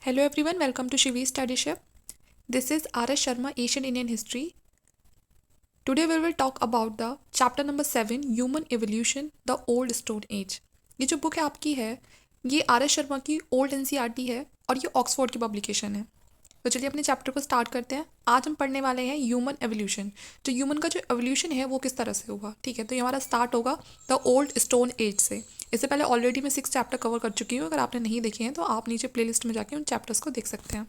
Hello everyone, welcome to Shivi Studyship. This is R.S. Sharma, Asian Indian History. Today we will talk about the chapter number 7, Human Evolution, the Old Stone Age. ये जो book है आपकी है, ये R S Sharma की old NCERT है और ये ऑक्सफोर्ड की पब्लिकेशन है। तो चलिए अपने चैप्टर को स्टार्ट करते हैं। आज हम पढ़ने वाले हैं ह्यूमन एवोल्यूशन। जो ह्यूमन का जो एवोल्यूशन है वो किस तरह से हुआ, ठीक है। तो ये हमारा स्टार्ट होगा द ओल्ड स्टोन एज से। इससे पहले ऑलरेडी मैं 6 चैप्टर कवर कर चुकी हूँ। अगर आपने नहीं देखे हैं तो आप नीचे प्लेलिस्ट में जाके उन चैप्टर्स को देख सकते हैं।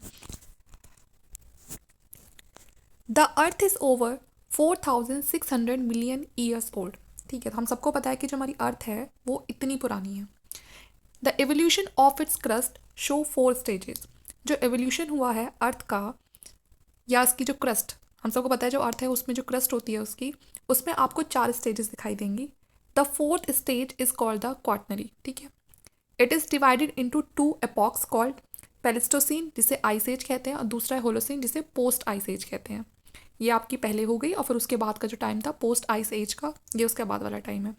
The earth is over 4600 million years old, ठीक है। तो हम सबको पता है कि जो हमारी अर्थ है वो इतनी पुरानी है। The evolution of its crust show 4 stages. जो एवोल्यूशन हुआ है अर्थ का या इसकी जो क्रस्ट, हम सबको पता है जो अर्थ है उसमें जो क्रस्ट होती है उसकी, उसमें आपको 4 स्टेजेस दिखाई देंगी। The fourth stage is called the quaternary, ठीक है। It is divided into 2 epochs called pleistocene, जिसे आइस एज कहते हैं, और दूसरा है होलोसीन, जिसे पोस्ट आइस एज कहते हैं। ये आपकी पहले हो गई और फिर उसके बाद का जो टाइम था पोस्ट आइस एज का, ये उसके बाद वाला टाइम है।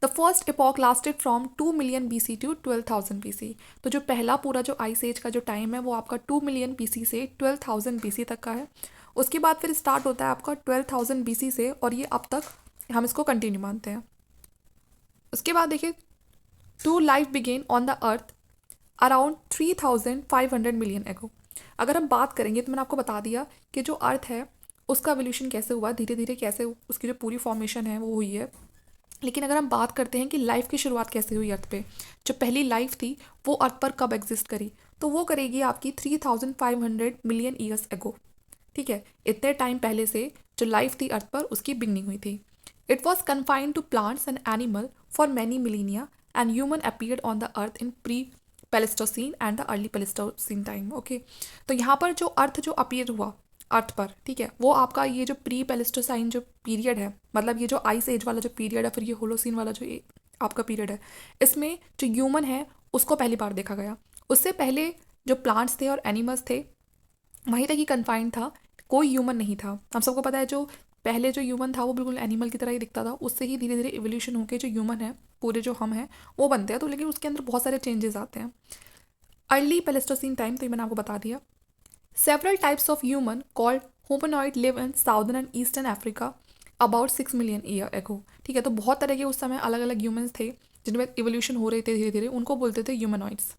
The first epoch lasted from 2 million BC to 12,000 BC। तो जो पहला पूरा जो आइस एज का जो टाइम है वो आपका 2 मिलियन BC से 12,000 BC तक का है। उसके बाद फिर स्टार्ट होता है आपका 12,000 BC से, और ये अब तक हम इसको कंटिन्यू मानते हैं। उसके बाद देखिए, to life began on the earth around 3,500 million ago. अगर हम बात करेंगे तो मैंने आपको बता दिया कि जो अर्थ है उसका एवोल्यूशन कैसे हुआ, धीरे धीरे कैसे उसकी जो पूरी फॉर्मेशन है वो हुई है। लेकिन अगर हम बात करते हैं कि लाइफ की शुरुआत कैसे हुई अर्थ पे, जो पहली लाइफ थी वो अर्थ पर कब एग्जिस्ट करी, तो वो करेगी आपकी 3,500 मिलियन ईयर्स एगो, ठीक है। इतने टाइम पहले से जो लाइफ थी अर्थ पर उसकी बिगनिंग हुई थी। It was confined to plants and animal for many millennia and human appeared on the earth in pre pleistocene and the early pleistocene time, okay. तो यहाँ पर जो अर्थ जो अपीयर हुआ अर्थ पर, ठीक है, वो आपका ये जो प्री पेलिस्टोसाइन जो पीरियड है, मतलब ये जो आइस एज वाला जो पीरियड है, फिर ये होलोसीन वाला जो आपका पीरियड है, इसमें जो ह्यूमन है उसको पहली बार देखा गया। उससे पहले जो प्लांट्स थे और एनिमल्स थे वहीं तक ही कन्फाइंड था, कोई ह्यूमन नहीं था। हम सबको पता है जो पहले जो ह्यूमन था वो बिल्कुल एनिमल की तरह ही दिखता था, उससे ही धीरे धीरे इवोल्यूशन होकर जो ह्यूमन है, पूरे जो हम हैं वो बनते हैं। तो लेकिन उसके अंदर बहुत सारे चेंजेस आते हैं। अर्ली पेलिस्टोसीन टाइम, तो ये मैंने आपको बता दिया। Several types of human called hominoid live in southern and eastern Africa about 6 million year ago, ठीक है। तो बहुत तरह के उस समय अलग अलग ह्यूमन्स थे जिनमें इवोल्यूशन हो रहे थे धीरे धीरे, उनको बोलते थे ह्यूमनॉइड्स।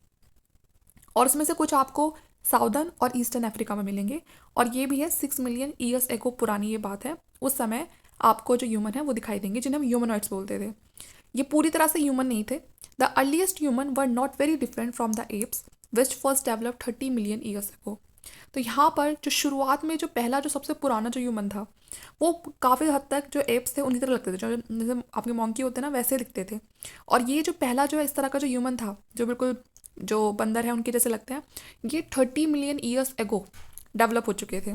और उसमें से कुछ आपको साउदर्न और ईस्टर्न अफ्रीका में मिलेंगे, और ये भी है 6 मिलियन ईयर्स एगो पुरानी ये बात है। उस समय आपको जो ह्यूमन है वो दिखाई देंगे जिन्हें हम ह्यूमनॉइड्स बोलते थे। ये पूरी तरह से ह्यूमन नहीं थे। The earliest human were not very different from the apps which first develop 30 million years ago. तो यहाँ पर जो शुरुआत में जो पहला जो सबसे पुराना जो ह्यूमन था वो काफ़ी हद तक जो एप्स थे उन्हीं तरह लगते थे, जो जैसे आपके मॉन्की होते हैं ना वैसे दिखते थे। और ये जो पहला जो इस तरह का जो ह्यूमन था जो बिल्कुल जो बंदर है उनके जैसे लगते हैं, ये 30 मिलियन ईयर्स एगो डेवलप हो चुके थे।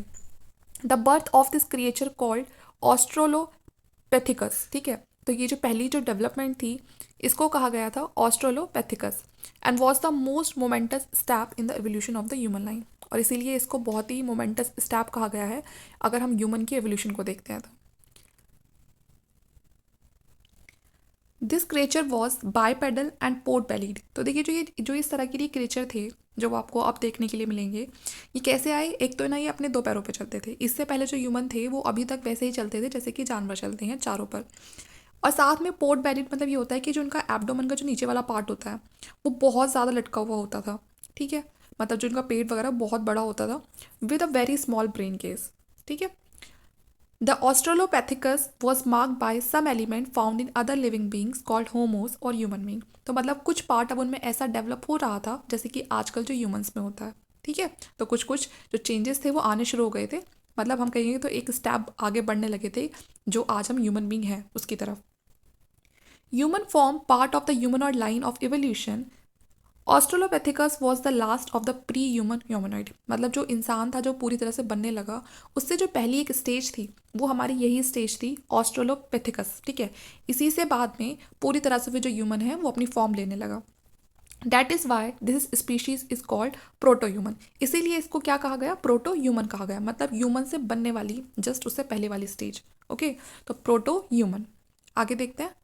The birth of this creature called australopithecus, ठीक है। तो ये जो पहली जो डेवलपमेंट थी इसको कहा गया था australopithecus and was the most momentous step in the evolution of the human line. और इसीलिए इसको बहुत ही मोमेंटस स्टेप कहा गया है अगर हम ह्यूमन की एवोल्यूशन को देखते हैं तो। This creature was bipedal and port bellied. तो देखिए जो इस तरह के क्रिएचर थे जो आपको अब देखने के लिए मिलेंगे, ये कैसे आए। एक तो ना ये अपने 2 पैरों पे चलते थे। इससे पहले जो ह्यूमन थे वो अभी तक वैसे ही चलते थे जैसे कि जानवर चलते हैं चारों पर। और साथ में पोर्ट बेलीड मतलब ये होता है कि जो उनका एब्डोमन का जो नीचे वाला पार्ट होता है वो बहुत ज़्यादा लटका हुआ होता था, ठीक है। मतलब जो उनका पेट वगैरह बहुत बड़ा होता था with a very small brain case, ठीक है। The Australopithecus was marked by some element found in other living beings called homos और human being। तो मतलब कुछ पार्ट अब उनमें ऐसा डेवलप हो रहा था जैसे कि आजकल जो ह्यूमंस में होता है, ठीक है। तो कुछ कुछ जो चेंजेस थे वो आने शुरू हो गए थे, मतलब हम कहेंगे तो एक स्टेप आगे बढ़ने लगे थे जो आज हम ह्यूमन बींग हैं उसकी तरफ। Human form part of the humanoid line of evolution. Australopithecus was the last of the pre human humanoid. मतलब जो इंसान था जो पूरी तरह से बनने लगा उससे जो पहली एक स्टेज थी वो हमारी यही स्टेज थी ऑस्ट्रोलोपेथिकस, ठीक है। इसी से बाद में पूरी तरह से जो ह्यूमन है वो अपनी फॉर्म लेने लगा। That is why this species is called proto human. इसीलिए इसको क्या कहा गया, प्रोटो ह्यूमन कहा गया, मतलब ह्यूमन से बनने वाली जस्ट उससे पहले वाली स्टेज, ओके। तो प्रोटो ह्यूमन। आगे देखते हैं।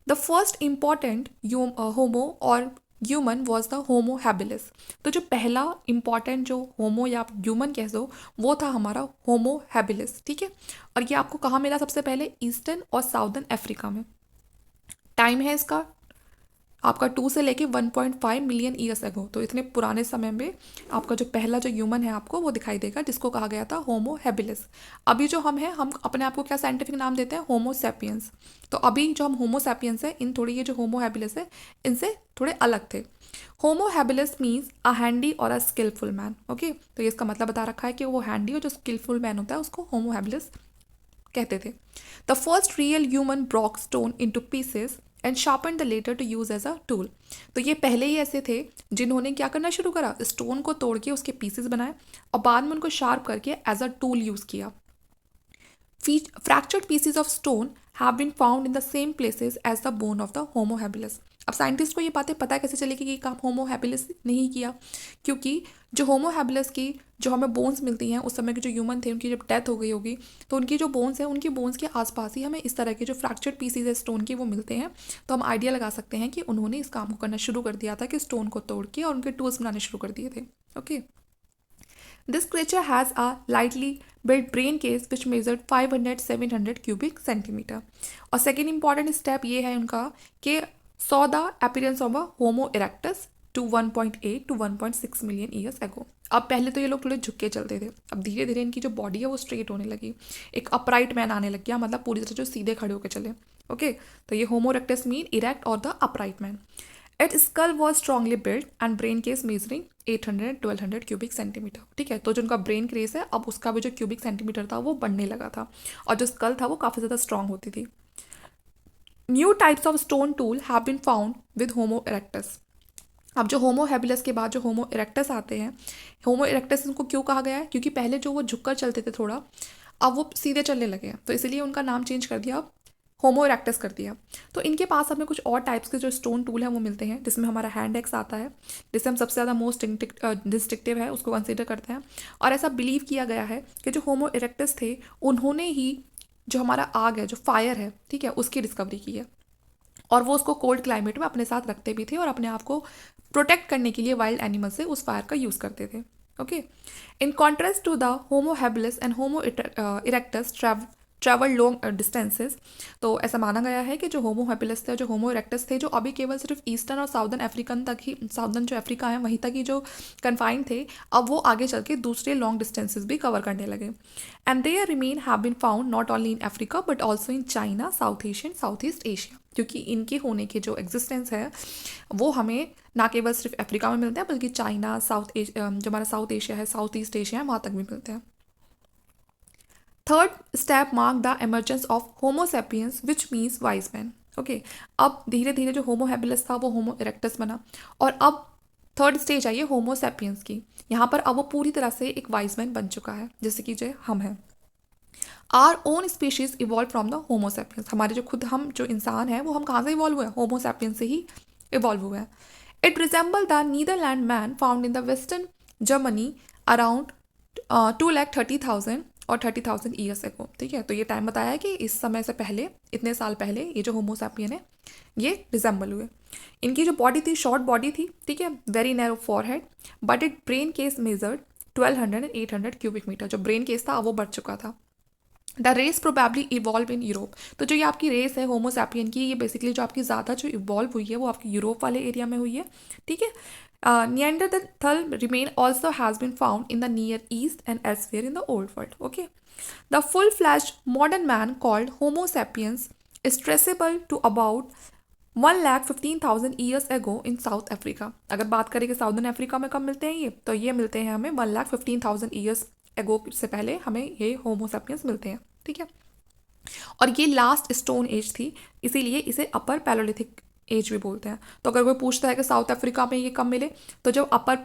द फर्स्ट इम्पॉर्टेंट होमो और human was the Homo habilis. तो जो पहला इंपॉर्टेंट जो होमो या आप ह्यूमन कह दो वो था हमारा होमो हैबिलिस, ठीक है। और ये आपको कहाँ मिला सबसे पहले? ईस्टर्न और साउदर्न अफ्रीका में। टाइम है इसका आपका 2 से लेके 1.5 मिलियन ईयर्स एगो। तो इतने पुराने समय में आपका जो पहला जो ह्यूमन है आपको वो दिखाई देगा, जिसको कहा गया था होमो हैबिलिस। अभी जो हम हैं, हम अपने आप को क्या साइंटिफिक नाम देते हैं? Homo sapiens. तो अभी जो हम होमो सैपियंस है, इन थोड़ी ये जो होमो हैबिलिस है इनसे थोड़े अलग थे। होमो हैबिलिस मीन्स अ हैंडी और अ स्किलफुल मैन। ओके, तो ये इसका मतलब बता रखा है कि वो हैंडी और जो स्किलफुल मैन होता है उसको होमो हैबिलिस कहते थे। The first real human broke stone into pieces and sharpen the latter to use as a tool. तो ये पहले ही ऐसे थे जिन्होंने क्या करना शुरू करा? स्टोन को तोड़ के उसके पीसेस बनाए और बाद में उनको शार्प करके एज अ टूल यूज किया। Fractured pieces of stone have been found in the same places as the bone of the Homo habilis. अब साइंटिस्ट को ये बातें पता कैसे चलेगी कि ये काम होमो हैबिलिस नहीं किया? क्योंकि जो होमो हैबिलिस की जो हमें बोन्स मिलती हैं उस समय के जो ह्यूमन थे उनकी जब डेथ हो गई होगी तो उनकी जो बोन्स हैं उनकी बोन्स के आसपास ही हमें इस तरह के जो फ्रैक्चर्ड पीसीज है स्टोन के वो मिलते हैं। तो हम आइडिया लगा सकते हैं कि उन्होंने इस काम को करना शुरू कर दिया था कि स्टोन को तोड़ के और उनके टूल्स बनाने शुरू कर दिए थे। Okay, This creature has a lightly built brain case which measured 500-700 cubic centimeter. और सेकेंड इंपॉर्टेंट स्टेप ये है उनका कि saw the appearance of a Homo erectus to 1.8 to 1.6 million years ago. अब पहले तो ये लोग थोड़े झुक के चलते थे, अब धीरे धीरे इनकी जो बॉडी है वो स्ट्रेट होने लगी, एक अपराइट मैन आने लग गया, मतलब पूरी तरह जो सीधे खड़े होकर चले। ओके, तो ये होमो इरेक्टस मीन इरेक्ट और the upright man. Its skull was strongly built and brain case measuring 800-1200 cubic centimetre. ठीक है, तो जो उनका ब्रेन केस है अब उसका भी जो क्यूबिक सेंटीमीटर था वो बढ़ने लगा था और जो स्कल था वो काफ़ी ज़्यादा स्ट्रांग होती थी। New types of stone tool have been found with Homo erectus. अब जो होमो हैबिलस के बाद जो होमो इरेक्टस आते हैं, होमो इरेक्टस उनको क्यों कहा गया है? क्योंकि पहले जो वो झुककर चलते थे थोड़ा, अब वो सीधे चलने लगे हैं, तो इसलिए उनका नाम चेंज कर दिया, अब होमो इरेक्टस कर दिया। तो इनके पास हमें कुछ और टाइप्स के जो स्टोन टूल हैं वो मिलते हैं, जिसमें हमारा हैंड एक्स आता है, जिससे हम सबसे ज़्यादा मोस्ट डिस्ट्रिक्टिव है उसको कंसिडर करते हैं। और ऐसा बिलीव किया गया है कि जो होमो इरेक्टस थे उन्होंने ही जो हमारा आग है, जो फायर है, ठीक है, उसकी डिस्कवरी की है और वो उसको कोल्ड क्लाइमेट में अपने साथ रखते भी थे और अपने आप को प्रोटेक्ट करने के लिए वाइल्ड एनिमल से उस फायर का यूज़ करते थे। Okay, in contrast to the Homo habilis and Homo erectus travel long distances. तो ऐसा माना गया है कि जो होमो हैबिलिस थे, जो होमो इरेक्टस थे, जो अभी केवल सिर्फ ईस्टर्न और साउदर्न अफ्रीकन तक ही, साउदर्न जो अफ्रीका है वहीं तक ही जो कन्फाइंड थे, अब वो आगे चल के दूसरे लॉन्ग डिस्टेंसेस भी कवर करने लगे। And they remain have been found not only in Africa but also in China, South Asian, South East Asia. क्योंकि इनके होने के जो एग्जिस्टेंस है वो हमें ना केवल सिर्फ अफ्रीका में मिलते हैं बल्कि चाइना, जो हमारा साउथ एशिया है, साउथ ईस्ट एशिया है, वहाँ तक भी मिलते हैं। Third step mark the emergence of Homo sapiens which means wise man. Okay, अब धीरे धीरे जो होमो हैबिलिस था वो होमो इरेक्टस बना और अब थर्ड स्टेज आई है होमो सैपियंस की। यहाँ पर अब वो पूरी तरह से एक वाइज मैन बन चुका है, जैसे कि जो हम हैं। Our own species evolve from the Homo sapiens. हमारे जो खुद हम जो इंसान है वो हम कहाँ से इवॉल्व हुए हैं? होमो सैपियंस से ही इवॉल्व हुए हैं। It resemble the Netherland man found in the western Germany around 2,30,000 और 30,000 ईयर्स एगो। ठीक है, तो ये टाइम बताया है कि इस समय से पहले, इतने साल पहले ये जो होमो सैपियन है ये रिजेंबल हुए। इनकी जो बॉडी थी शॉर्ट बॉडी थी, ठीक है, very narrow forehead, but it brain case measured 1200 and 800 cubic metre. जो ब्रेन केस था वो बढ़ चुका था। The race probably evolve in Europe. तो जो ये आपकी रेस है होमो सैपियन की, ये बेसिकली जो आपकी ज़्यादा जो इवॉल्व हुई है वो आपकी यूरोप वाले एरिया में हुई है। ठीक है, Neanderthal remain also has been found in the Near East and elsewhere in the Old World. Okay, the full-fledged modern man called Homo sapiens is traceable to about 1,15,000 years ago in South Africa. अगर बात करें कि southern Africa में कब मिलते हैं ये, तो ये मिलते हैं हमें 1,15,000 ईयर्स एगो से पहले हमें ये होमो सैपियंस मिलते हैं। ठीक है, और ये लास्ट स्टोन एज थी, इसीलिए इसे अपर पैलोलिथिक एज भी बोलते हैं। तो अगर कोई पूछता है कि साउथ अफ्रीका में ये कब मिले, तो जब अपर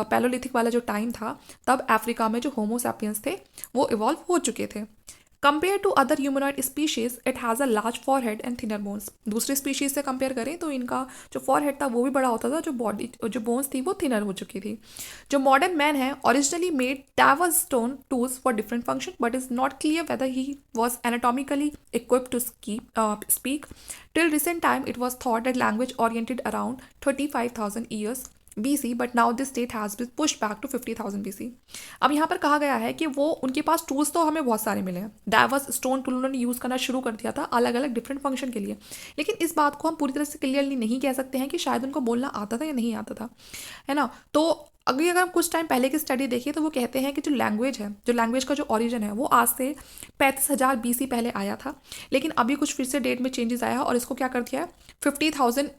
पैलोलिथिक वाला जो टाइम था तब अफ्रीका में जो होमो सैपियंस थे वो इवॉल्व हो चुके थे। Compare to other humanoid species it has a large forehead and thinner bones. दूसरे स्पीशीज से कंपेयर करें तो इनका जो फॉरहेड था वो भी बड़ा होता था, जो बोन्स थी वो थिनर हो चुकी थी। जो मॉडर्न मैन है originally made diverse stone tools for different function but is not clear weather he was anatomically equipped to speak. Till recent time, it was thought that language oriented around 35,000 years BC, but now this date has been pushed back to 50,000 BC. अब यहाँ पर कहा गया है कि वो उनके पास tools तो हमें बहुत सारे मिले हैं, डाइवर्स स्टोन टूल उन्होंने यूज़ करना शुरू कर दिया था अलग अलग डिफरेंट फंक्शन के लिए, लेकिन इस बात को हम पूरी तरह से क्लियरली नहीं कह सकते हैं कि शायद उनको बोलना आता था या नहीं आता था, है ना। तो अगर हम कुछ टाइम पहले की स्टडी देखिए तो वो कहते हैं कि जो लैंग्वेज का जो ओरिजिन है वो आज से 35,000 BC पहले आया था, लेकिन अभी कुछ फिर से डेट में चेंजेस आया है और इसको क्या कर दिया है 50,000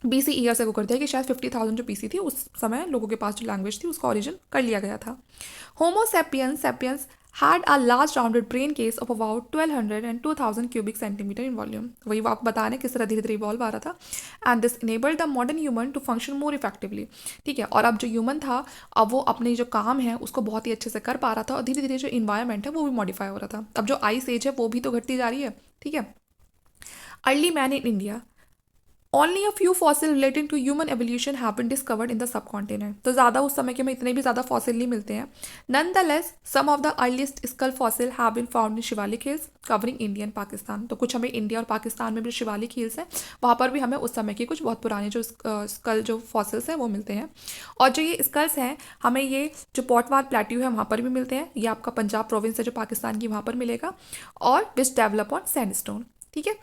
BC ईयर से को कर दिया कि शायद 50,000 जो BC थी उस समय लोगों के पास जो लैंग्वेज थी उसका ओरिजिन कर लिया गया था। होमो sapiens had a large rounded brain case of about 1200 and 2000 cubic centimeter in volume। वही वो आपको बता रहे हैं किस तरह धीरे धीरे इवॉल्व आ रहा था। And this enabled the modern human to function more effectively। ठीक है, और अब जो ह्यूमन था अब वो अपने जो काम है उसको बहुत ही अच्छे से कर पा रहा था और धीरे धीरे जो इन्वायरमेंट है वो भी मॉडिफाई हो रहा था। अब जो आइस एज है वो भी तो घटती जा रही है। ठीक है, early man in India, Only a few fossils relating to human evolution have been discovered in the subcontinent। तो ज़्यादा उस समय के में इतने भी ज़्यादा फॉसिल नहीं मिलते हैं। Nonetheless, some of the earliest skull fossil have been found in Shivalik hills covering India and Pakistan. तो कुछ हमें इंडिया और पाकिस्तान में भी शिवालिक हिल्स हैं, वहाँ पर भी हमें उस समय के कुछ बहुत पुराने जो स्कल जो फॉसिल्स हैं वो मिलते हैं। और जो ये स्कल्स हैं हमें ये जो पॉटवार प्लेट्यू है वहाँ पर भी मिलते हैं, ये आपका पंजाब प्रोविंस है जो पाकिस्तान की वहाँ पर मिलेगा, और विच डेवलप ऑन सैंडस्टोन। ठीक है,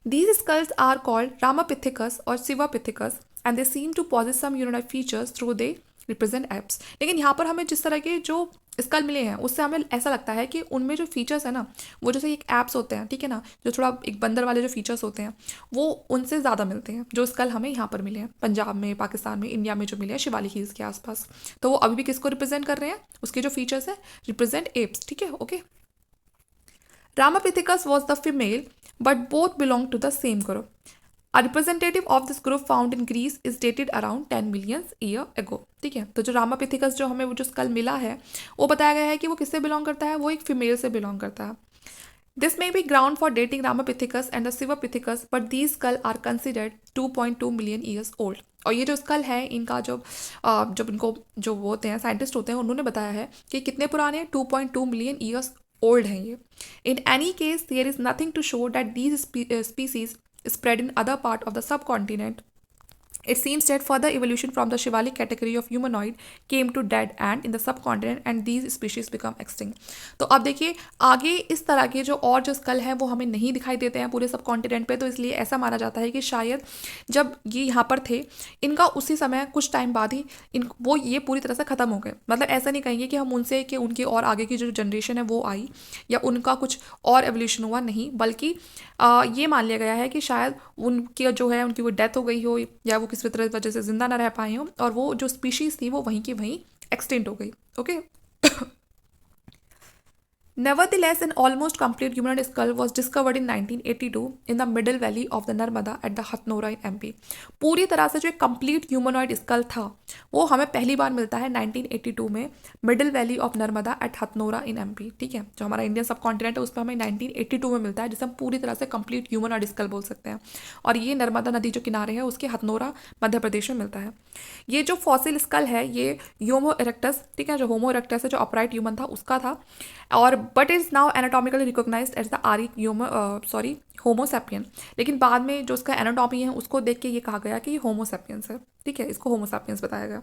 these skulls are called ramapithecus और sivapithecus and they seem to possess some unique features through they represent apes. लेकिन यहाँ पर हमें जिस तरह के जो स्कल मिले हैं उससे हमें ऐसा लगता है कि उनमें जो फीचर्स है ना वो जैसे एक एप्स होते हैं, ठीक है ना, जो थोड़ा एक बंदर वाले जो फीचर्स होते हैं वो उनसे ज़्यादा मिलते हैं जो स्कल हमें यहाँ पर मिले हैं पंजाब में, पाकिस्तान में, इंडिया में जो मिले हैं शिवालिक हिल्स के आसपास। तो वो अभी भी किसको रिप्रेजेंट कर रहे हैं, उसके जो फीचर्स है रिप्रेजेंट एप्स। ठीक है, okay. Ramapithecus was the female, but both belong to the same group. A representative of this group found in Greece is dated around 10 million year ago। ठीक है, तो जो रामापिथिकस जो हमें वो जो स्कल मिला है वो बताया गया है कि वो किससे बिलोंग करता है, वो एक फीमेल से बिलोंग करता है। This may be ground for dating Ramapithecus and the Shivapithecus, but these skulls are considered 2.2 million years old। और ये जो स्कल है इनका जब इनको जो वो होते हैं साइंटिस्ट होते हैं उन्होंने बताया है कि कितने पुराने 2.2 मिलियन ईयर्स ओल्ड हैं ये। In any case there is nothing to show that these species spread in other part of the subcontinent। It seems that further evolution from the Shivalik category of humanoid came to dead end in the subcontinent and these species become extinct। तो अब देखिए आगे इस तरह के जो और जो स्कल हैं वो हमें नहीं दिखाई देते हैं पूरे सबकॉन्टिनेंट पे, तो इसलिए ऐसा माना जाता है कि शायद जब ये यहाँ पर थे इनका उसी समय कुछ टाइम बाद ही वो ये पूरी तरह से ख़त्म हो गए। मतलब ऐसा नहीं कहेंगे कि हम उनसे कि उनकी और आगे की जो जनरेशन है वो आई या उनका कुछ और एवोल्यूशन हुआ, नहीं, बल्कि ये मान लिया गया है कि शायद उनकी जो है उनकी वो डेथ हो गई हो या वो किसी तरह वजह से जिंदा ना रह पाए हो और वो जो स्पीशीज थी वो वहीं की वहीं एक्सटेंट हो गई। Okay. Nevertheless, an almost complete humanoid skull was discovered in 1982 in the Middle Valley of the Narmada at the Hatnora in MP। पूरी तरह से जो एक कंप्लीट ह्यूमनॉइड स्कल था वो हमें पहली बार मिलता है 1982 में middle valley of Narmada at Hathnora in MP। ठीक है, जो हमारा इंडियन सब कॉन्टिनेंट है उस पर हमें 1982 में मिलता है जिसे हम पूरी तरह से कंप्लीट ह्यूमनॉइड स्कल बोल सकते हैं, और ये नर्मदा नदी जो किनारे है उसके हथनोरा मध्य प्रदेश में मिलता है। ये जो फॉसिल स्कल है ये होमो इरेक्टस, ठीक है, जो होमो इरेक्टस है जो अपराइट ह्यूमन था उसका था, और but is now anatomically recognised as the Homo sapien. लेकिन बाद में जो उसका एनाटॉमी है उसको देख के ये कहा गया कि ये होमो सैपियंस है। ठीक है, इसको होमो सैपियंस बताया गया।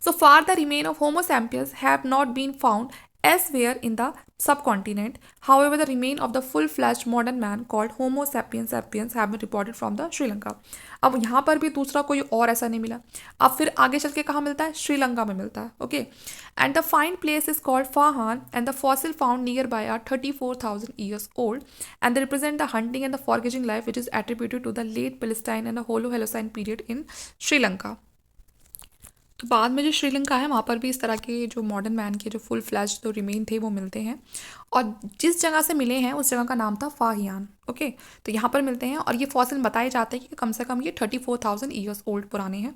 So far the remains of Homo sapiens have not been found elsewhere in the subcontinent। However, the remains of the full-fledged modern man called Homo sapiens sapiens have been reported from the Sri Lanka। अब यहाँ पर भी दूसरा कोई और ऐसा नहीं मिला। अब फिर आगे चल के कहाँ मिलता है, श्रीलंका में मिलता है। Okay, and the find place is called Fahien and the fossil found near by are 34,000 years old and they represent the hunting and the foraging life which is attributed to the late Palestine and the Holo-Holocene period in Sri Lanka। तो बाद में जो श्रीलंका है वहाँ पर भी इस तरह के जो मॉडर्न मैन के जो फुल फ्लैश जो रिमेन थे वो मिलते हैं, और जिस जगह से मिले हैं उस जगह का नाम था फाहियान। ओके, तो यहाँ पर मिलते हैं और ये फॉसिल बताए जाते हैं कि कम से कम ये 34,000 years ओल्ड पुराने हैं।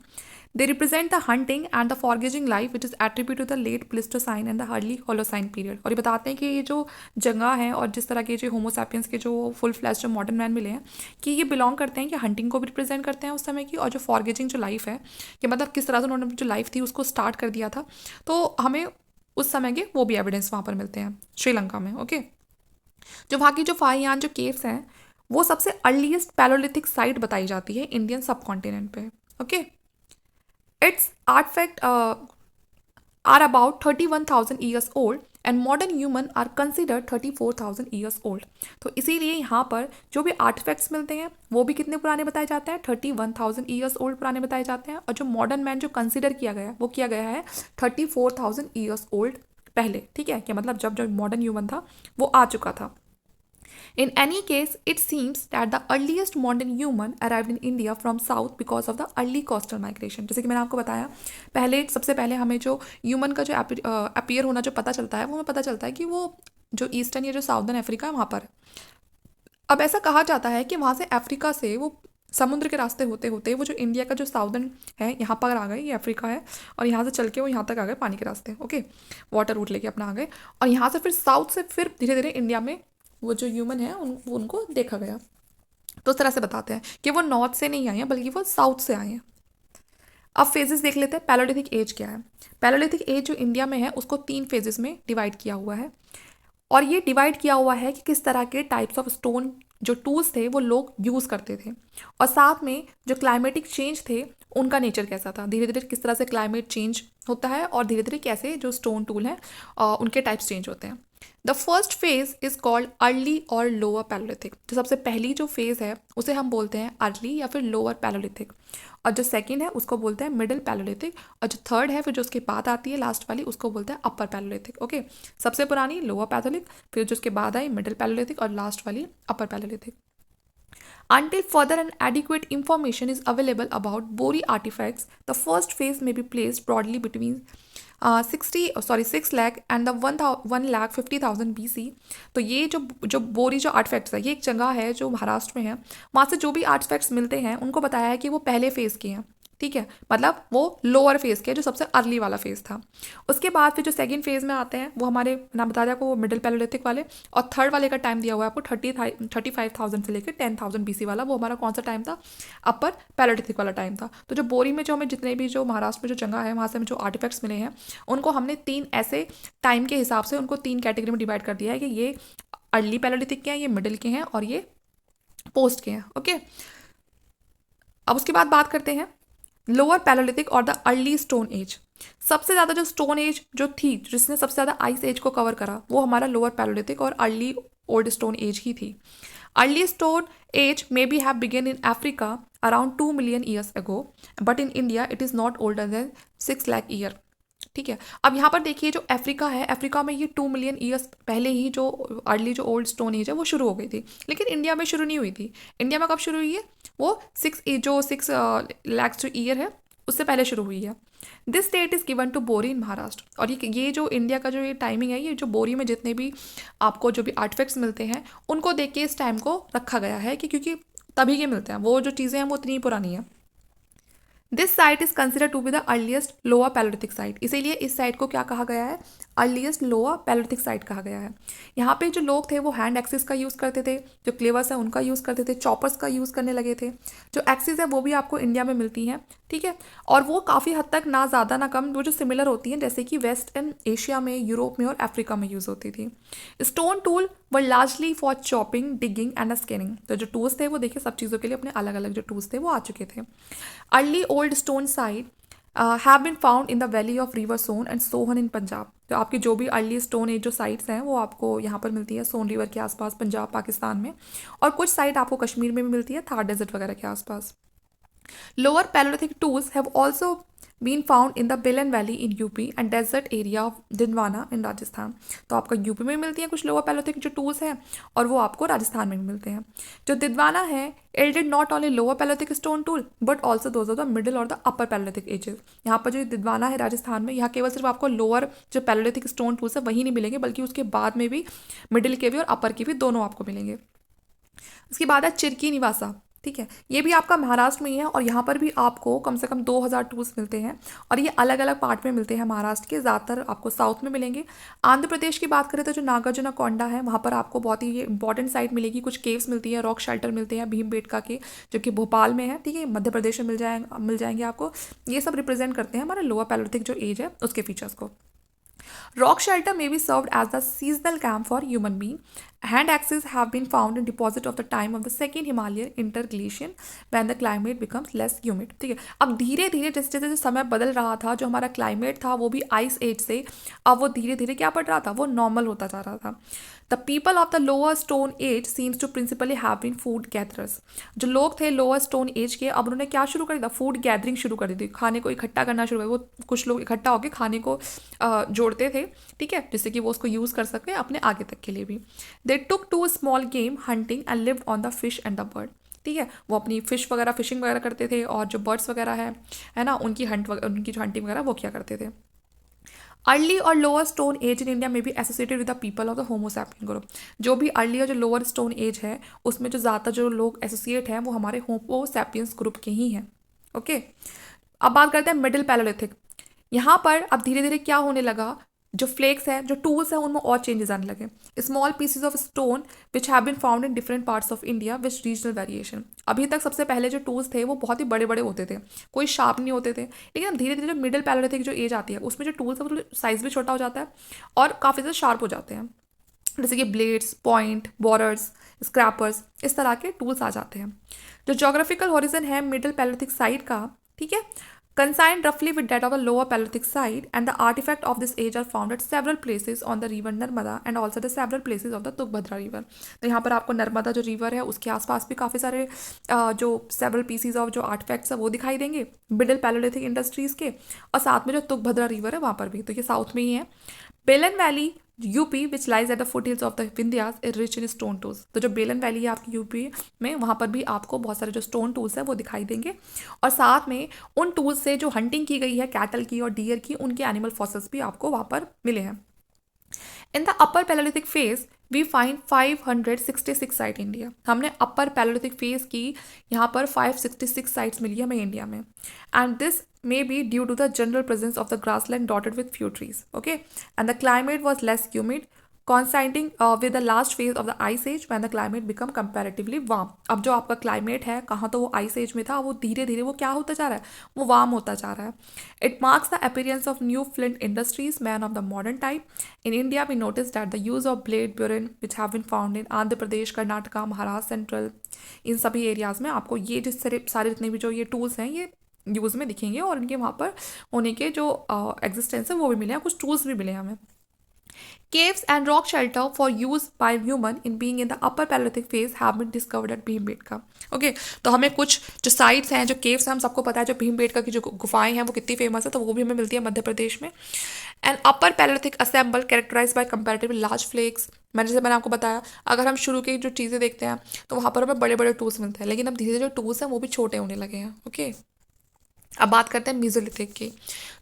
They represent the hunting and the foraging life which is attribute to the late Pleistocene and the early Holocene period. और ये बताते हैं कि ये जो जगह है और जिस तरह के जो होमोसैपियंस के जो फुल फ्लैश जो मॉडर्न मैन मिले हैं कि ये बिलोंग करते हैं कि हंटिंग को भी रिप्रेजेंट करते हैं उस समय की, और जो फॉरगेजिंग जो लाइफ है कि मतलब किस तरह से उन्होंने जो लाइफ थी उसको स्टार्ट कर दिया था, तो हमें उस समय के वो भी एविडेंस वहाँ पर मिलते हैं श्रीलंका में। ओके, जो वहाँ की जो फाहियान जो केव्स हैं वो सबसे अर्लीस्ट पैलोलिथिक साइट बताई जाती है इंडियन सब कॉन्टिनेंट पे। Okay, its artefact are about 31,000 years old and modern human are consider 34,000 years old. तो इसीलिए यहाँ पर जो भी आर्टिफैक्ट्स मिलते हैं वो भी कितने पुराने बताए जाते हैं, 31,000 ईयर्स ओल्ड पुराने बताए जाते हैं, और जो मॉडर्न मैन जो कंसिडर किया गया है वो किया गया है 34,000 ईयर्स ओल्ड पहले। ठीक है, कि मतलब जब जो मॉडर्न ह्यूमन था वो आ चुका था। In any case, it seems that the earliest modern human arrived in India from south because of the early coastal migration। जैसे कि मैंने आपको बताया पहले, सबसे पहले हमें जो ह्यूमन का जो अपीयर होना जो पता चलता है वो हमें पता चलता है कि वो जो ईस्टर्न या जो साउदर्न अफ्रीका है वहाँ पर। अब ऐसा कहा जाता है कि वहाँ से अफ्रीका से वो समुद्र के रास्ते होते होते वो जो इंडिया का जो साउदर्न है यहाँ पर आ गए, ये अफ्रीका है, और यहाँ से चल के वो यहाँ तक आ गए पानी के रास्ते। ओके, वाटर रूट लेके अपना आ गए, और यहाँ से फिर साउथ से फिर धीरे धीरे इंडिया में वो जो ह्यूमन है उनको देखा गया। तो उस तरह से बताते हैं कि वो नॉर्थ से नहीं आए हैं बल्कि वो साउथ से आए हैं। अब फेजेस देख लेते हैं। पैलोलिथिक एज क्या है। पैलोलिथिक एज जो इंडिया में है उसको 3 फेजेस में डिवाइड किया हुआ है, और ये डिवाइड किया हुआ है कि किस तरह के टाइप्स ऑफ स्टोन जो टूल्स थे वो लोग यूज़ करते थे, और साथ में जो क्लाइमेटिक चेंज थे उनका नेचर कैसा था, धीरे धीरे किस तरह से क्लाइमेट चेंज होता है, और धीरे धीरे कैसे जो स्टोन टूल हैं उनके टाइप्स चेंज होते हैं। The first phase is called early और लोअर पैलोलिथिक। जो सबसे पहली जो फेज है उसे हम बोलते हैं अर्ली या फिर लोअर पैलोलिथिक, और जो सेकंड है उसको बोलते हैं मिडिल पैलोलिथिक, और जो थर्ड है फिर जो उसके बाद आती है लास्ट वाली उसको बोलते हैं अपर पैलोलिथिक। ओके, सबसे पुरानी लोअर पैलोलिथिक, फिर जो उसके बाद आई मिडिल पैलोलिथिक, और लास्ट वाली अपर palaeolithic. Until further and adequate information is available about Bori artifacts, the first phase may be placed broadly between 6 lakh and the 1,50,000 BC। तो ये जो बोरी जो आर्टिफैक्ट्स है ये एक जगह है जो महाराष्ट्र में है, वहाँ से जो भी आर्टिफैक्ट्स मिलते हैं उनको बताया है कि वो पहले फेज़ के हैं। ठीक है, मतलब वो लोअर फेज़ के जो सबसे अर्ली वाला फेज़ था। उसके बाद फिर जो सेकंड फेज़ में आते हैं वो हमारे नाम बता दिया आपको वो मिडिल पैलोलिथिक वाले, और थर्ड वाले का टाइम दिया हुआ है आपको 35,000 से लेकर 10,000 BC वाला, वो हमारा कौन सा टाइम था, अपर पैलोलिथिक वाला टाइम था। तो जो बोरी में जो हमें जितने भी जो महाराष्ट्र में जो जगह है वहाँ से हमें जो आर्टिफैक्ट्स मिले हैं उनको हमने 3 ऐसे टाइम के हिसाब से उनको 3 कैटेगरी में डिवाइड कर दिया है कि ये अर्ली पैलोलिथिक के हैं, ये मिडिल के हैं, और ये पोस्ट के हैं। ओके, अब उसके बाद बात करते हैं लोअर पैलोलिथिक और द अर्ली स्टोन एज। सबसे ज़्यादा जो स्टोन एज जो थी जिसने सबसे ज़्यादा आइस एज को कवर करा वो हमारा लोअर पैलोलिथिक और अर्ली ओल्ड स्टोन एज ही थी। Early stone age may be have begun in Africa around 2 million years ago, but in India it is not older than 6 lakh year. ठीक है, अब यहाँ पर देखिए जो अफ्रीका है, अफ्रीका में ये 2 मिलियन ईयर्स पहले ही जो अर्ली जो ओल्ड स्टोन एज है वो शुरू हो गई थी, लेकिन इंडिया में शुरू नहीं हुई थी। इंडिया में कब शुरू हुई है, वो 6 लाख जो ईयर है उससे पहले शुरू हुई है। This date is given to Bori in Maharashtra. और ये जो इंडिया का जो ये टाइमिंग है, ये जो बोरी में जितने भी आपको जो भी आर्टिफैक्ट्स मिलते हैं उनको देख के इस टाइम को रखा गया है कि क्योंकि तभी के मिलते हैं, वो जो चीज़ें हैं वो इतनी पुरानी है। This site is consider to be the earliest lower palaeolithic site. इसीलिए इस साइट को क्या कहा गया है, अर्लीस्ट लोअर पैलोलिथिक साइट कहा गया है। यहाँ पे जो लोग थे वो हैंड एक्सिस का यूज़ करते थे, जो क्लेवर्स है उनका यूज़ करते थे, चॉपर्स का यूज़ करने लगे थे। जो एक्सिस है वो भी आपको इंडिया में मिलती हैं। ठीक है, और वो काफ़ी हद तक ना ज़्यादा ना कम वो जो सिमिलर होती हैं, जैसे कि वेस्ट एंड एशिया में, यूरोप में और अफ्रीका में यूज़ होती थी। Stone tool were largely for chopping, digging and scanning. तो जो टूल्स थे वो देखिए सब चीज़ों के लिए अपने अलग अलग जो टूल्स थे वो आ चुके थे। Early old stone site have been found in the valley of river Son and Sohan in Punjab. तो आपकी जो भी अर्ली स्टोन एज जो साइट्स हैं वो आपको यहाँ पर मिलती है, सोन रिवर के आसपास पंजाब पाकिस्तान में, और कुछ साइट आपको कश्मीर में भी मिलती है, थार डेजर्ट वगैरह के आसपास। Lower Palaeolithic tools have also been found in the Belan valley in UP and desert area of Didwana in Rajasthan. तो आपका यूपी में मिलती हैं कुछ लोअर पैलोलिथिक जो टूल्स हैं, और वो आपको राजस्थान में भी मिलते हैं। जो दिनवाना है yielded not only lower Palaeolithic stone tool but also those of the middle और द अपर पैलोलिथिक एजेस। यहाँ पर जो दिनवाना है राजस्थान में, यहाँ केवल सिर्फ आपको लोअर जो पैलोलिथिक स्टोन टूल्स है वही नहीं मिलेंगे, बल्कि उसके बाद में भी मिडिल के भी और अपर के भी दोनों आपको मिलेंगे। उसके बाद है चिरकी निवासा। ठीक है, ये भी आपका महाराष्ट्र में ही है और यहाँ पर भी आपको कम से कम 2000 टूल्स मिलते हैं और ये अलग अलग पार्ट में मिलते हैं महाराष्ट्र के, ज़्यादातर आपको साउथ में मिलेंगे। आंध्र प्रदेश की बात करें तो जो नागार्जुना कोंडा है वहाँ पर आपको बहुत ही ये इंपॉर्टेंट साइट मिलेगी, कुछ केव्स मिलती है, रॉक शेल्टर मिलते हैं भीमबेटका के, जो कि भोपाल में है। ठीक है, मध्य प्रदेश में मिल जाएंगे आपको। ये सब रिप्रेजेंट करते हैं हमारे लोअर पैलोलिथिक जो एज है उसके फीचर्स को। Rock shelter may be served as the seasonal camp for human being. Hand axes have been found in deposit of the time of the second Himalayan interglaciation when the climate becomes less humid. ठीक है, अब धीरे धीरे जैसे जैसे समय बदल रहा था, जो हमारा क्लाइमेट था वो भी आइस एज से अब वो धीरे धीरे क्या बढ़ रहा था, वो नॉर्मल होता जा रहा था। The people of the lower stone age seems to principally have been food gatherers. जो लोग थे लोअर स्टोन एज के, अब उन्होंने क्या शुरू कर दिया, फूड गैदरिंग शुरू कर दी थी, खाने को इकट्ठा करना शुरू कर। वो कुछ लोग इकट्ठा होकर खाने को जोड़ते थे, ठीक है, जिससे कि वो उसको यूज़ कर सके अपने आगे तक के लिए भी। They took to small game hunting and lived on the fish and the bird. ठीक है, वो अपनी फिशिंग वगैरह करते थे और जो बर्ड्स वगैरह है ना, उनकी जो हंटिंग वगैरह वो किया करते थे। अर्ली और lower stone age in India में भी associated with the people of the Homo sapien group. जो भी अर्ली और जो लोअर स्टोन एज है उसमें जो ज़्यादातर जो लोग एसोसिएट हैं वो हमारे होमोसैपियंस ग्रुप के ही हैं। ओके, अब बात करते हैं मिडिल पैलोलिथिक। यहाँ पर अब धीरे धीरे क्या होने लगा, जो फ्लेक्स हैं, जो टूल्स हैं, उनमें और चेंजेस आने लगे। Small pieces of stone which have been found in different parts of India which regional variation. अभी तक सबसे पहले जो टूल्स थे वो बहुत ही बड़े बड़े होते थे, कोई शार्प नहीं होते थे, लेकिन अब धीरे धीरे जो मिडिल पैलोलिथिक जो एज आती है उसमें जो टूल्स है वो साइज भी छोटा हो जाता है और काफ़ी ज़्यादा शार्प हो जाते हैं, जैसे कि ब्लेड्स, पॉइंट, बोरर्स, स्क्रैपर्स, इस तरह के टूल्स आ जाते हैं। जो जोग्राफिकल हॉरिजन है मिडिल पैलोलिथिक साइड का, ठीक है, consigned roughly with that of the lower Paleolithic side, and the artifacts of this age are found at several places on the river Narmada and also the several places of the Tugabhadra river. तो यहाँ पर आपको नर्मदा जो river है उसके आसपास भी काफ़ी सारे जो सेवरल पीसीज ऑफ जो आर्टिफैक्ट्स है वो दिखाई देंगे मिडिल पैलोलिथिक इंडस्ट्रीज़ के, और साथ में जो तुगभद्रा रिवर है वहाँ पर भी, तो ये साउथ में ही है। बेलन valley UP which lies at the foot hills of the Vindhyas is rich in stone tools. तो जो बेलन वैली है आपकी यूपी में, वहाँ पर भी आपको बहुत सारे जो स्टोन टूल्स है वो दिखाई देंगे, और साथ में उन टूल्स से जो हंटिंग की गई है कैटल की और डियर की, उनके एनिमल फॉसिल्स भी आपको वहाँ पर मिले हैं। In the upper palaeolithic phase we find 566 site India. हमने अपर पैलोलिथिक फेज की यहाँ पर 566 साइट्स मिली है हमें इंडिया में, and this may be due to the general presence of the grassland dotted with few trees. Okay, and the climate was less humid, coinciding with the last phase of the ice age when the climate become comparatively warm. अब जो आपका climate है कहाँ, तो वो ice age में था, वो धीरे धीरे वो क्या होता जा रहा है, वो warm होता जा रहा है। It marks the appearance of new flint industries, man of the modern type. In India, we noticed that the use of blade burin, which have been found in Andhra Pradesh, Karnataka, Maharashtra, Central, इन सभी areas में आपको ये जिस सारे जितने भी जो ये टूल्स हैं ये यूज़ में दिखेंगे, और इनके वहाँ पर होने के जो एग्जिस्टेंस है वो भी मिले हैं, कुछ टूल्स भी मिले हैं हमें। Caves and rock shelter for use by human in being in the upper Paleolithic phase have been discovered at Bhimbetka. Okay, तो हमें कुछ जो साइट्स हैं, जो केव्स हैं, हम सबको पता है जो भीमबेटका की जो गुफाएं हैं वो कितनी फेमस है, तो वो भी हमें मिलती है मध्य प्रदेश में। And upper palaeolithic assemble characterise by comparatively large flakes. मैंने आपको बताया, अगर हम शुरू की जो चीज़ें देखते हैं तो वहाँ पर हमें बड़े बड़े टूल्स मिलते हैं, लेकिन अब धीरे धीरे जो टूल्स हैं वो भी छोटे होने लगे हैं। ओके, अब बात करते हैं मीजोलिथिक की।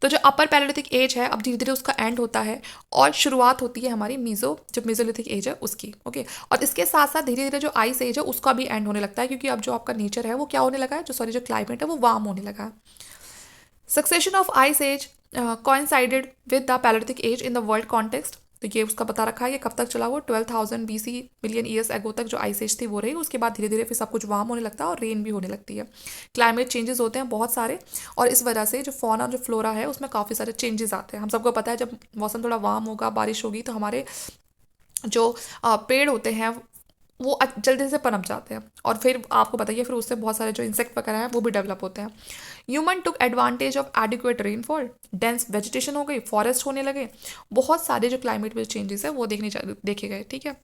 तो जो अपर पैलोलिथिक एज है अब धीरे धीरे उसका एंड होता है और शुरुआत होती है हमारी जो मीजोलिथिक एज है उसकी। ओके, और इसके साथ साथ धीरे धीरे जो आइस एज है उसका भी एंड होने लगता है, क्योंकि अब जो आपका नेचर है वो क्या होने लगा है, जो क्लाइमेट है वो वार्म होने लगा है। Succession of ice age coincided with the Paleolithic age in the world context। तो ये उसका बता रखा है कि कब तक चला, वो 12,000 BC मिलियन ईयर्स एगो तक जो आइस एज थी वो रही। उसके बाद धीरे धीरे फिर सब कुछ वार्म होने लगता है और रेन भी होने लगती है। क्लाइमेट चेंजेस होते हैं बहुत सारे, और इस वजह से जो फौना जो फ्लोरा है उसमें काफ़ी सारे चेंजेस आते हैं। हम सबको पता है जब मौसम थोड़ा वार्म होगा, बारिश होगी, तो हमारे जो पेड़ होते हैं वो जल्दी से पनप जाते हैं, और फिर आपको बताइए फिर उससे बहुत सारे जो इंसेक्ट वगैरह हैं वो भी डेवलप होते हैं। Human took advantage of adequate rainfall, dense vegetation हो गई, फॉरेस्ट होने लगे, बहुत सारे जो क्लाइमेट में चेंजेस है वो देखे गए। ठीक है,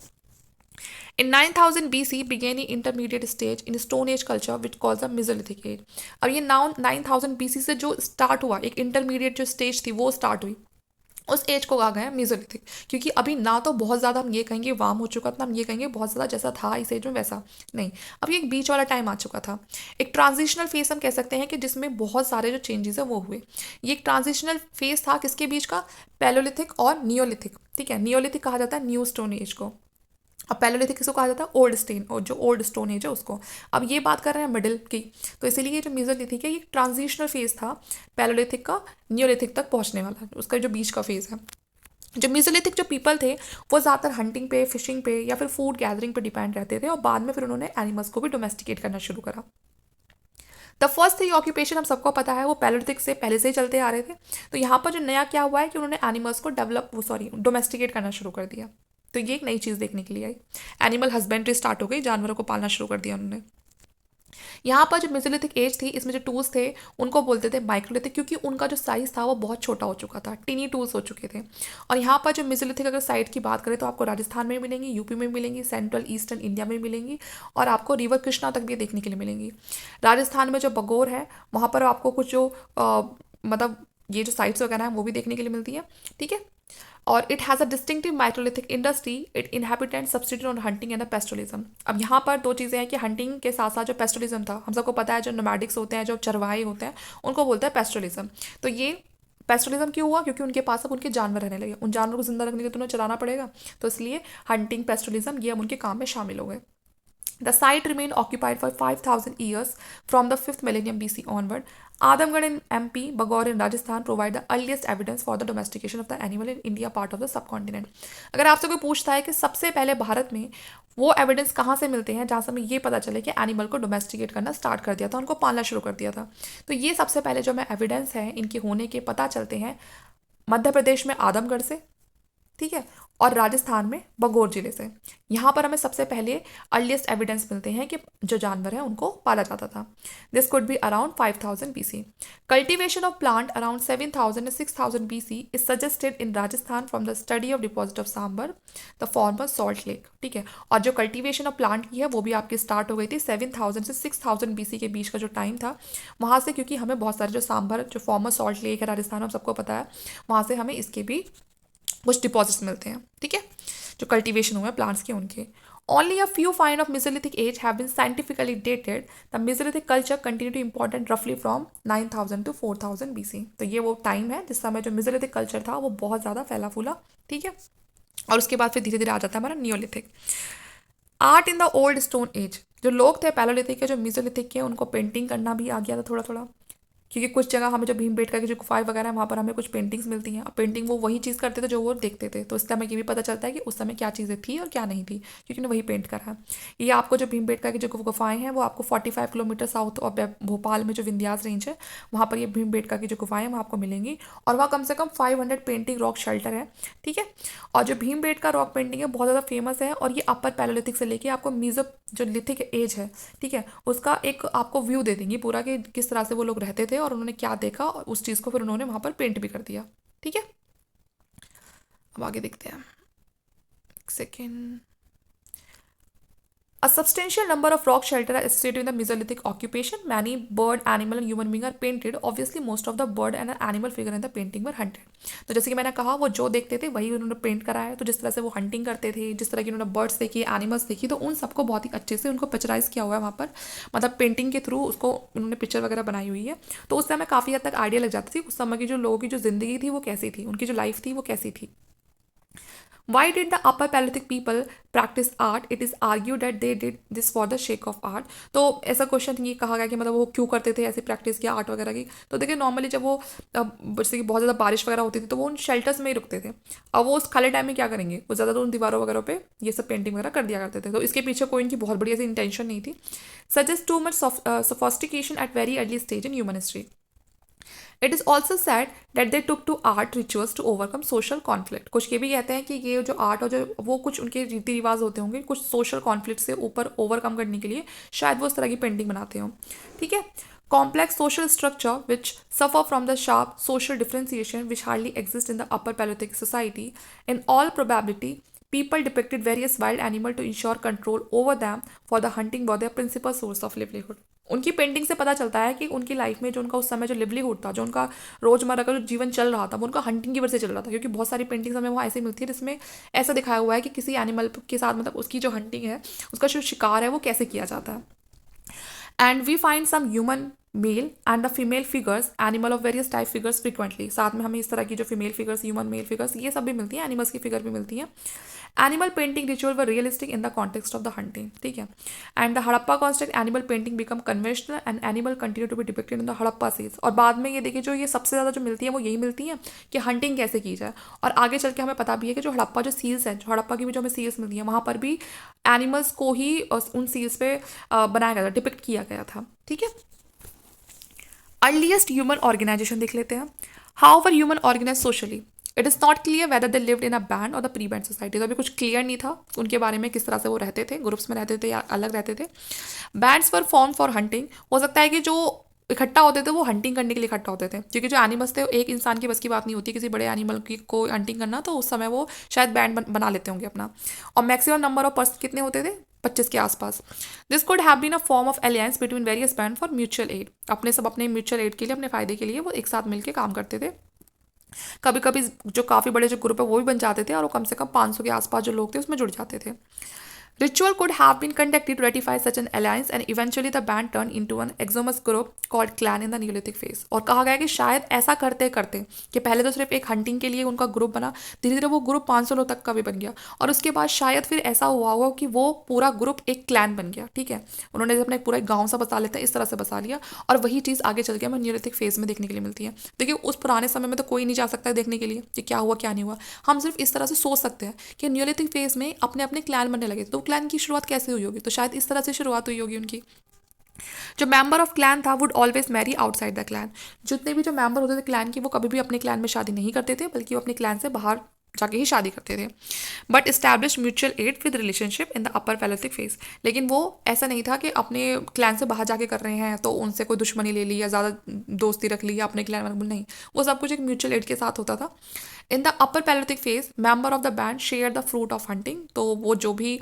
In 9000 BC began the intermediate stage in Stone Age culture which calls the Mesolithic age। अब ये 9000 BC से जो स्टार्ट हुआ, एक इंटरमीडिएट जो स्टेज थी वो स्टार्ट हुई, उस एज को कहा गया है मीजोलिथिक। क्योंकि अभी ना तो बहुत ज़्यादा हम ये कहेंगे वार्म हो चुका था, हम ये कहेंगे बहुत ज़्यादा जैसा था इस एज में वैसा नहीं, अब ये एक बीच वाला टाइम आ चुका था। एक ट्रांजिशनल फेस हम कह सकते हैं कि जिसमें बहुत सारे जो चेंजेस है वो हुए। ये एक ट्रांजिशनल फेस था किसके बीच का, पैलोलिथिक और नियोलिथिक। ठीक है, नियोलिथिक कहा जाता है न्यू स्टोन एज को, अब पैलोलिथिक किसको कहा जाता है? ओल्ड स्टेन, और जो ओल्ड स्टोन एज है उसको। अब ये बात कर रहे हैं मिडिल की, तो इसीलिए ये जो मेसोलिथिक है ये ट्रांजिशनल फेज था पैलोलिथिक का नियोलिथिक तक पहुंचने वाला, उसका जो बीच का फेज है। जो मेसोलिथिक जो पीपल थे वो ज़्यादातर हंटिंग पे, फिशिंग पे या फिर फूड गैदरिंग पे डिपेंड रहते थे, और बाद में फिर उन्होंने एनिमल्स को भी डोमेस्टिकेट करना शुरू करा। द फर्स्ट थ्री ऑक्यूपेशन हम सबको पता है वो पैलोलिथिक से पहले से ही चलते आ रहे थे। तो यहाँ पर जो नया क्या हुआ है कि उन्होंने एनिमल्स को डोमेस्टिकेट करना शुरू कर दिया। तो ये एक नई चीज़ देखने के लिए आई। एनिमल हस्बेंड्री स्टार्ट हो गई, जानवरों को पालना शुरू कर दिया उन्होंने। यहाँ पर जो मेसोलिथिक एज थी इसमें जो टूल्स थे उनको बोलते थे माइक्रोलिथिक, क्योंकि उनका जो साइज था वो बहुत छोटा हो चुका था, टिनी टूल्स हो चुके थे। और यहाँ पर जो मेसोलिथिक अगर साइट की बात करें तो आपको राजस्थान में मिलेंगी, यूपी में मिलेंगी, सेंट्रल ईस्टर्न इंडिया में मिलेंगी, और आपको रिवर कृष्णा तक भी देखने के लिए मिलेंगी। राजस्थान में जो बगोर है वहाँ पर आपको कुछ जो मतलब ये जो साइट्स वगैरह हैं वो भी देखने के लिए मिलती है, ठीक है। और it has a distinctive microlithic industry, it inhabitant subsidy on hunting and pastoralism. अब यहाँ पर दो चीज़ें हैं कि हंटिंग के साथ साथ जो पेस्टोलिज्म था, हम सबको पता है जो नोमैडिक्स होते हैं, जो चरवाहे होते हैं, उनको बोलते हैं पेस्टोलिज्म। तो ये पेस्टोलिज्म क्यों हुआ? क्योंकि उनके पास अब उनके जानवर रहने लगे, उन जानवरों को जिंदा रखने के लिए तो उन्हें चलाना पड़ेगा, तो इसलिए हंटिंग पेस्टोलिज्म ये अब उनके काम में शामिल हो गए। The site remained occupied for 5,000 years from the 5th millennium BC onward. Adamgarh in MP, Bagaur in Rajasthan provide the earliest evidence for the domestication of the animal in India, part of the subcontinent. अगर आपसे कोई पूछता है कि सबसे पहले भारत में वो एविडेंस कहाँ से मिलते हैं जहाँ से हमें ये पता चले कि एनिमल को डोमेस्टिकेट करना स्टार्ट कर दिया था, उनको पालना शुरू कर दिया था, तो ये सबसे पहले जो हमें एविडेंस है इनके होने के पता चलते हैं मध्य प्रदेश में आदमगढ़ से, ठीक है, और राजस्थान में बगोर जिले से। यहाँ पर हमें सबसे पहले अर्लीस्ट एविडेंस मिलते हैं कि जो जानवर हैं उनको पाला जाता था। This could be around 5000 BC। Cultivation of plant around 7000 and 6000 BC is suggested in Rajasthan from the study of deposit of Sambhar, the former salt lake, ठीक है। और जो कल्टीवेशन ऑफ प्लांट की है वो भी आपकी स्टार्ट हो गई थी 7000 से 6000 BC के बीच का जो टाइम था वहाँ से, क्योंकि हमें बहुत सारे जो सांबर जो फॉर्मर सॉल्ट लेक है राजस्थान में सबको पता है, वहाँ से हमें इसके भी कुछ डिपॉजिट्स मिलते हैं, ठीक है, जो कल्टीवेशन हुए प्लांट्स के उनके। Only a few find of mesolithic age have been scientifically dated. The mesolithic culture continue to important रफली फ्रॉम 9000 to 4000 BC। तो ये वो टाइम है जिस समय जो मेसोलिथिक कल्चर था वो बहुत ज़्यादा फैला फूला, ठीक है। और उसके बाद फिर धीरे धीरे आ जाता है हमारा Neolithic. Art in the old stone age, जो लोग थे पैलोलिथिक के, जो मेसोलिथिक के, उनको पेंटिंग करना भी आ गया था थोड़ा थोड़ा, क्योंकि कुछ जगह हमें जो भीमबेटका की जो गुफाएं वगैरह है वहाँ पर हमें कुछ पेंटिंग्स मिलती हैं। अब पेंटिंग वो वही चीज़ करते थे जो वो देखते थे, तो इससे हमें ये भी पता चलता है कि उस समय क्या चीज़ें थी और क्या नहीं थी, क्योंकि उन्होंने वही पेंट करा है। ये आपको जो भीमबेटका की जो गुफाएं हैं वो आपको 45 किलोमीटर साउथ ऑफ भोपाल में जो विंध्यास रेंज है वहाँ पर ये भीमबेटका की जो गुफाएं हैं वो आपको मिलेंगी, और वहाँ कम से कम 500 पेंटिंग रॉक शेल्टर है, ठीक है। और जो भीमबेटका रॉक पेंटिंग है बहुत ज़्यादा फेमस है, और ये अपर पैलोलिथिक से लेके आपको मीजो जो लिथिक एज है, ठीक है, उसका एक आपको व्यू दे देंगी पूरा कि किस तरह से वो लोग रहते थे और उन्होंने क्या देखा, और उस चीज़ को फिर उन्होंने वहाँ पर पेंट भी कर दिया, ठीक है। अब आगे देखते हैं, एक second. A substantial number of rock shelters are associated with the Mesolithic occupation. Many bird, animal, and human beings are painted. Obviously, most of the bird and animal figure in the painting were hunted. तो जैसे कि मैंने कहा वो जो देखते थे वही उन्होंने पेंट करा है। तो जिस तरह से वो हंटिंग करते थे, जिस तरह की उन्होंने बर्ड्स देखी, एनिमल्स देखी, तो उन सबको बहुत ही अच्छे से उनको पिक्चराइज किया हुआ है वहाँ पर, मतलब पेंटिंग के थ्रू उसको उन्होंने पिक्चर वगैरह बनाई हुई है। तो उससे हमें काफ़ी हद तक आइडिया लग जाती थी उस समय की जो लोगों की जो ज़िंदगी थी वो कैसी थी, उनकी जो लाइफ थी वो कैसी थी। Why did the upper Paleolithic people practice art? It is argued that they did this for the sake of art. तो ऐसा क्वेश्चन ये कहा गया कि मतलब वो क्यों करते थे ऐसे प्रैक्टिस किया आर्ट वगैरह की। तो देखिए नॉर्मली जब वो जैसे कि बहुत ज़्यादा बारिश वगैरह होती थी तो वो उन शेल्टर्स में ही रुकते थे। अब वो उस खाली टाइम में क्या करेंगे, वो ज़्यादातर उन दीवारों वगैरह पे ये सब पेंटिंग वगैरह कर दिया करते थे। तो इसके पीछे कोई इनकी बहुत बड़ी ऐसी इंटेंशन नहीं थी। Suggest too much sophistication at very early stage in human history. It is also said that they took to art rituals to overcome social conflict. कुछ ये भी कहते हैं कि ये जो आर्ट और जो वो कुछ उनके रीति रिवाज होते होंगे कुछ सोशल कॉन्फ्लिक्ट से ऊपर ओवरकम करने के लिए शायद वो इस तरह की पेंटिंग बनाते हों, ठीक है। Complex social structure which suffer from the sharp social differentiation which hardly exists in the upper Paleolithic society. In all probability, people depicted various wild animals to ensure control over them, for the hunting was their principal source of livelihood. उनकी painting से पता चलता है कि उनकी life में जो उनका उस समय जो लिवलीहुड था, जो उनका रोजमर्रा का जो जीवन चल रहा था वो उनका हंटिंग की वजह से चल रहा था, क्योंकि बहुत सारी पेंटिंग्स हमें वहाँ ऐसी मिलती है जिसमें ऐसा दिखाया हुआ है कि किसी एनिमल के साथ मतलब उसकी जो हंटिंग है उसका जो शिकार है वो कैसे किया जाता है। And we find some human male and the female figures animal of various type figures frequently. साथ में हमें इस तरह की जो female figures, human male figures, ये सब भी मिलती हैं, एनिमल्स की फिगर भी मिलती हैं। Animal painting ritual were realistic in the context of the hunting, ठीक है। And the Harappa constant animal painting become conventional and animal continue to be depicted in the Harappa seals. और बाद में ये देखिए जो ये सबसे ज़्यादा जो मिलती है वो यही मिलती है कि हंटिंग कैसे की जाए। और आगे चल के हमें पता भी है कि जो हड़प्पा जो सील्स हैं, जो हड़प्पा की भी जो हमें सील्स मिलती हैं, वहाँ पर भी एनिमल्स को ही उन सील्स पे बनाया गया था, डिपिक्ट किया गया था, ठीक है। अर्लीस्ट ह्यूमन ऑर्गेनाइजेशन देख लेते हैं। How were human organise socially. It is not clear whether they lived in a band और द प्री बैंड सोसाइटी। तो अभी कुछ क्लियर नहीं था उनके बारे में, किस तरह से वो रहते थे, ग्रुप्स में रहते थे या अलग रहते थे। Bands were form for hunting. हो सकता है कि जो इकट्ठा होते थे वो हंटिंग करने के लिए इकट्ठा होते थे, क्योंकि जो एनिमल्स थे एक इंसान की बस की बात नहीं होती किसी बड़े एनिमल की को हंटिंग करना, तो उस समय वो शायद बैंड बना लेते होंगे अपना। और मैक्सिमम नंबर ऑफ पर्सन कितने होते थे, 25 के आसपास। This could have been a form of alliance between various band for mutual aid. अपने सब अपने म्यूचुअल एड के लिए, अपने फायदे के लिए वो एक साथ मिलकर काम करते थे। कभी कभी जो काफ़ी बड़े जो ग्रुप है वो भी बन जाते थे और वो कम से कम 500 के आसपास जो लोग थे उसमें जुड़ जाते थे। Ritual could have been conducted to ratify such an alliance and eventually the band turned into an exogamous group called clan in the Neolithic phase। और कहा गया है कि शायद ऐसा करते करते कि पहले तो सिर्फ एक हंटिंग के लिए उनका ग्रुप बना, धीरे धीरे वो ग्रुप 500 लोग तक का भी बन गया, और उसके बाद शायद फिर ऐसा हुआ होगा कि वो पूरा ग्रुप एक क्लैन बन गया, ठीक है। उन्होंने अपना एक पूरा गांव सा बसा लेता है, इस तरह से बसा लिया, और वही चीज़ आगे चल के हमें न्यूलिथिक फेज में देखने के लिए मिलती है। देखिए उस पुराने समय में तो कोई नहीं जा सकता है देखने के लिए कि क्या हुआ क्या नहीं हुआ। हम सिर्फ इस तरह से सोच सकते हैं कि न्यूलिथिक फेज में अपने अपने क्लैन बनने लगे, तो क्लैन की शुरुआत कैसे हुई होगी, तो शायद इस तरह से शुरुआत हुई होगी उनकी। जो मेंबर ऑफ क्लैन था would always marry outside the clan. जितने भी जो मेंबर होते थे क्लैन की वो कभी भी अपने क्लैन में शादी नहीं करते थे, बल्कि वो अपने क्लैन से बाहर जाके ही शादी करते थे। But establish mutual aid with relationship in the upper Palaeolithic phase. लेकिन वो ऐसा नहीं था कि अपने क्लैन से बाहर जाके कर रहे हैं तो उनसे कोई दुश्मनी ले ली या ज़्यादा दोस्ती रख ली या अपने क्लैन में, नहीं, वो सब कुछ एक म्यूचुअल एड के साथ होता था। In the upper Palaeolithic phase member of the band share the fruit of hunting. तो वो जो भी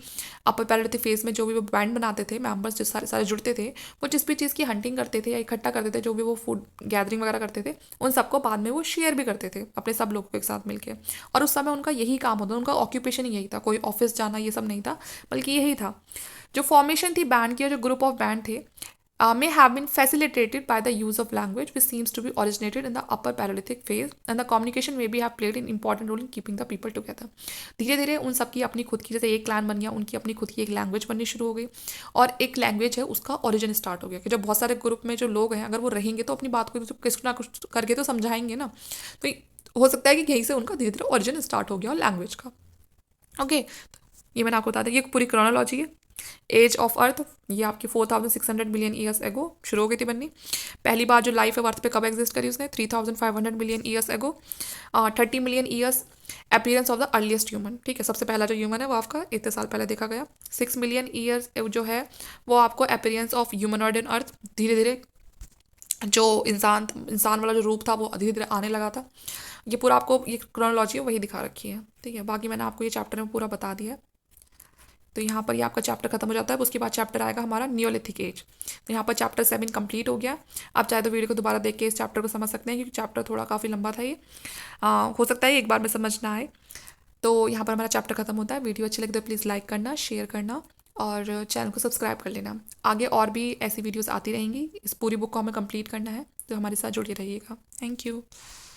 अपर पैलेथिक फेज में जो भी वो बैंड बनाते थे, मेंबर्स जो सारे सारे जुड़ते थे, वो जिस भी चीज़ की हंटिंग करते थे या इकट्ठा करते थे, जो भी वो फूड गैदरिंग वगैरह करते थे, उन सबको बाद में वो शेयर भी करते थे अपने सब लोगों के साथ मिलके। और उस समय उनका यही काम होता था, उनका ऑक्यूपेशन ही यही था, कोई ऑफिस जाना ये सब नहीं था, बल्कि यही था। जो फॉर्मेशन थी बैंड की, जो ग्रुप ऑफ बैंड थे, may have been facilitated by the use of language which seems to be originated in the upper Paleolithic phase, and the communication maybe have played an important role in keeping the people together। धीरे धीरे उन सबकी अपनी खुद की, जैसे एक clan बन गया, उनकी अपनी खुद की एक लैंग्वेज बननी शुरू हो गई, और एक लैंग्वेज है उसका ओरिजिन स्टार्ट हो गया कि जब बहुत सारे ग्रुप में जो लोग हैं अगर वो रहेंगे तो अपनी बात को तो किस ना कुछ करके तो समझाएंगे ना। तो हो सकता है कि यहीं से उनका धीरे धीरे ओरिजिन स्टार्ट हो गया और लैंग्वेज का। ओके, ये मैंने आपको बता दिया, ये पूरी क्रोनोलॉजी है। एज ऑफ अर्थ ये आपकी 4600 मिलियन ईयर्स एगो शुरू हो गई थी बननी। पहली बार जो लाइफ है अर्थ पे कब एग्जिस्ट करी उसने, 3500 million years ago. 30 million years appearance of the earliest human, ठीक है, सबसे पहला जो ह्यूमन है वो आपका इतने साल पहले देखा गया। 6 मिलियन ईयर्स जो है वो आपको अपीयरेंस ऑफ ह्यूमनॉइड इन अर्थ, धीरे धीरे जो इंसान वाला जो रूप था वो धीरे धीरे आने लगा था। ये पूरा आपको ये क्रोनोलॉजी है वही दिखा रखी है, ठीक है। बाकी मैंने आपको ये चैप्टर में पूरा बता दिया है। तो यहाँ पर ये आपका चैप्टर खत्म हो जाता है, उसके बाद चैप्टर आएगा हमारा नियोलिथिक एज। तो यहाँ पर चैप्टर 7 कंप्लीट हो गया। आप चाहे तो वीडियो को दोबारा देख के इस चैप्टर को समझ सकते हैं, क्योंकि चैप्टर थोड़ा काफ़ी लंबा था ये। हो सकता है एक बार में समझ ना आए। तो यहाँ पर हमारा चैप्टर खत्म होता है। वीडियो अच्छी लगे तो प्लीज़ लाइक करना, शेयर करना और चैनल को सब्सक्राइब कर लेना। आगे और भी ऐसी वीडियोज़ आती रहेंगी। इस पूरी बुक को हमें कंप्लीट करना है, तो हमारे साथ जुड़े रहिएगा। Thank you.